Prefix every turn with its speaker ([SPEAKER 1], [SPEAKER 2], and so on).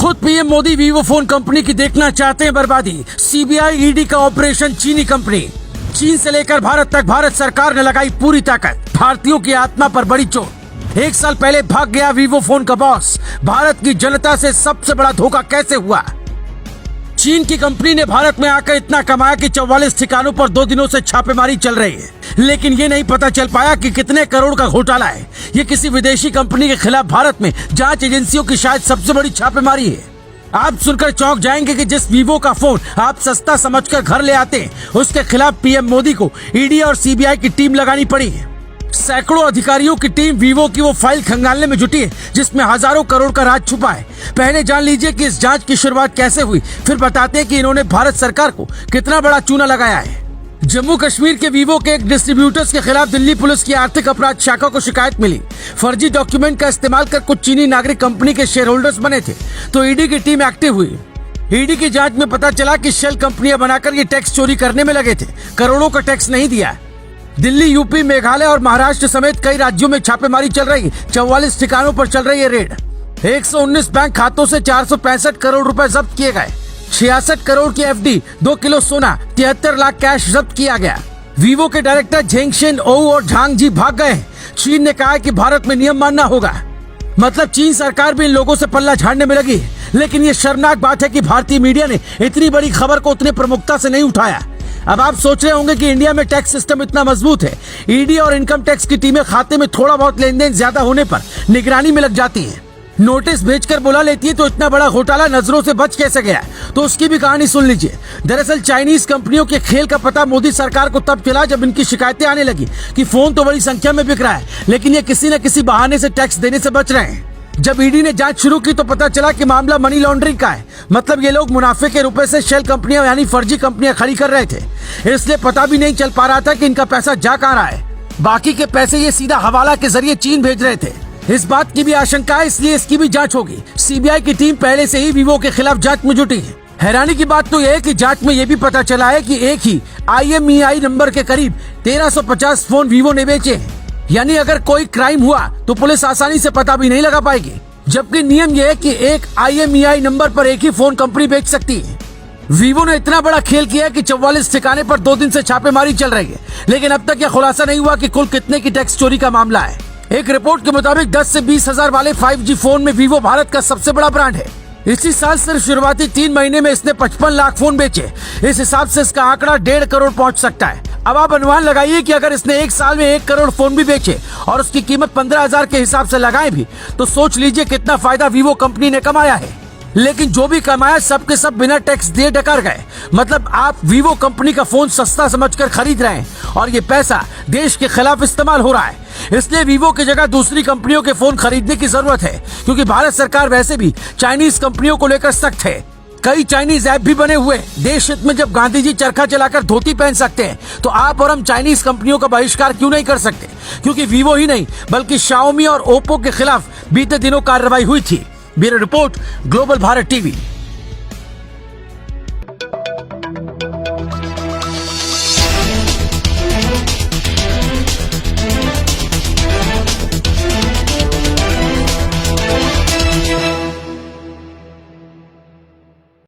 [SPEAKER 1] खुद PM Modi Vivo phone company की देखना चाहते हैं बर्बादी। सीबीआई ईडी का ऑपरेशन चीनी कंपनी। चीन से लेकर भारत तक भारत सरकार ने लगाई पूरी ताकत। भारतीयों की आत्मा पर बड़ी चोट। 1 साल पहले भाग गया वीवो फोन का बॉस। भारत की जनता से सबसे बड़ा धोखा कैसे हुआ? चीन की कंपनी ने भारत में आकर इतना कमाया कि 44 ठिकानों पर 2 दिनों से छापेमारी चल रही है, लेकिन ये नहीं पता चल पाया कि कितने करोड़ का घोटाला है। ये किसी विदेशी कंपनी के खिलाफ भारत में जांच एजेंसियों की शायद सबसे बड़ी छापेमारी है। आप सुनकर चौंक जाएंगे कि जिस वीवो का फोन आप सस्ता समझकर घर ले आते हैं, उसके खिलाफ पीएम मोदी को ईडी और सीबीआई की टीम लगानी पड़ी है। सैकड़ों अधिकारियों की टीम वीवो की वो फाइल खंगालने में जुटी है जिसमें हजारों करोड़ का राज छुपा है। पहले जान लीजिए कि इस जांच की शुरुआत कैसे हुई, फिर बताते हैं कि इन्होंने भारत सरकार को कितना बड़ा चूना लगाया है। जम्मू कश्मीर के वीवो के एक डिस्ट्रीब्यूटर्स के खिलाफ दिल्ली पुलिस की आर्थिक अपराध शाखा को शिकायत मिली। फर्जी डॉक्यूमेंट का इस्तेमाल कर कुछ चीनी नागरिक कंपनी के शेयर होल्डर्स बने थे, तो ईडी की टीम एक्टिव हुई। ईडी की जांच में पता चला कि शेल कंपनियां बनाकर ये टैक्स चोरी करने में लगे थे, करोड़ों का टैक्स नहीं दिया। दिल्ली, यूपी, मेघालय और महाराष्ट्र समेत कई राज्यों में छापेमारी चल रही है। 44 ठिकानों पर चल रही है रेड। 119 बैंक खातों से 465 करोड़ रुपए जब्त किए गए। 66 करोड़ की एफडी, 2 किलो सोना, 73 लाख कैश जब्त किया गया। वीवो के डायरेक्टर झेंगशेन ओउ और झांग जी भाग गए। चीन ने कहा है कि भारत में नियम मानना होगा। मतलब चीन सरकार भी इन लोगों से पल्ला झाड़ने में लगी। लेकिन ये शर्मनाक बात है कि भारतीय मीडिया ने इतनी बड़ी खबर को उतने प्रमुखता से नहीं उठाया। अब आप सोच रहे होंगे कि इंडिया में टैक्स सिस्टम इतना मजबूत है, ईडी और इनकम टैक्स की टीमें खाते में थोड़ा बहुत लेन देन ज्यादा होने पर निगरानी में लग जाती हैं, नोटिस भेजकर बुला लेती है, तो इतना बड़ा घोटाला नजरों से बच कैसे गया? तो उसकी भी कहानी सुन लीजिए। दरअसल चाइनीज कंपनियों के खेल का पता मोदी सरकार को तब चला जब इनकी शिकायतें आने लगी कि फोन तो बड़ी संख्या में बिक रहा है, लेकिन ये किसी न किसी बहाने से टैक्स देने से बच रहे हैं। जब ईडी ने जांच शुरू की तो पता चला कि मामला मनी लॉन्ड्रिंग का है। मतलब ये लोग मुनाफे के रुपए से शेल कंपनियां यानी फर्जी कंपनियां खड़ी कर रहे थे, इसलिए पता भी नहीं चल पा रहा था कि इनका पैसा जा कहां रहा है। बाकी के पैसे ये सीधा हवाला के जरिए चीन भेज रहे थे। इस बात की भी आशंका है, इसलिए इसकी भी जांच होगी। सीबीआई की टीम पहले से ही वीवो के खिलाफ जांच में जुटी है। हैरानी की बात तो यह है कि जांच में यह भी पता चला है कि एक ही IMEI नंबर के करीब 1350 फोन वीवो ने बेचे हैं। यानी अगर कोई क्राइम हुआ तो पुलिस आसानी से पता भी नहीं लगा पाएगी, जबकि नियम यह है कि एक IMEI नंबर पर एक ही फोन कंपनी बेच सकती है। वीवो ने इतना बड़ा खेल किया है कि 44 ठिकाने पर 2 दिन से छापेमारी चल रही है, लेकिन अब तक यह खुलासा नहीं हुआ कि कुल कितने की टैक्स चोरी का मामला है। एक रिपोर्ट के मुताबिक 10 से 20 हजार वाले 5G फोन में वीवो भारत का सबसे बड़ा ब्रांड है। इसी साल सिर्फ शुरुआती 3 महीने में इसने 55 लाख फोन बेचे। इस हिसाब से इसका आंकड़ा 1.5 करोड़ पहुंच सकता है। अब आप अनुमान लगाइए कि अगर इसने 1 साल में 1 करोड़ फोन भी बेचे और उसकी कीमत 15,000 के हिसाब से लगाए भी, तो सोच लीजिए कितना फायदा वीवो कंपनी ने कमाया है। लेकिन जो भी कमाया सब के सब बिना टैक्स दिए डकर गए। मतलब आप वीवो कंपनी का फोन सस्ता समझकर खरीद रहे हैं और ये पैसा देश के खिलाफ इस्तेमाल हो रहा है। इसलिए वीवो की जगह दूसरी कंपनियों के फोन खरीदने की जरूरत है, क्योंकि भारत सरकार वैसे भी चाइनीज कंपनियों को लेकर सख्त है। कई चाइनीज ऐप भी बने हुए हैं। देश हित में जब गांधी जी चरखा चलाकर धोती पहन सकते हैं, तो आप और हम चाइनीज कंपनियों का बहिष्कार क्यों नहीं कर सकते? क्योंकि वीवो ही नहीं बल्कि शाओमी और ओप्पो के खिलाफ बीते दिनों कार्रवाई हुई थी। Bureau report, global Bharat TV.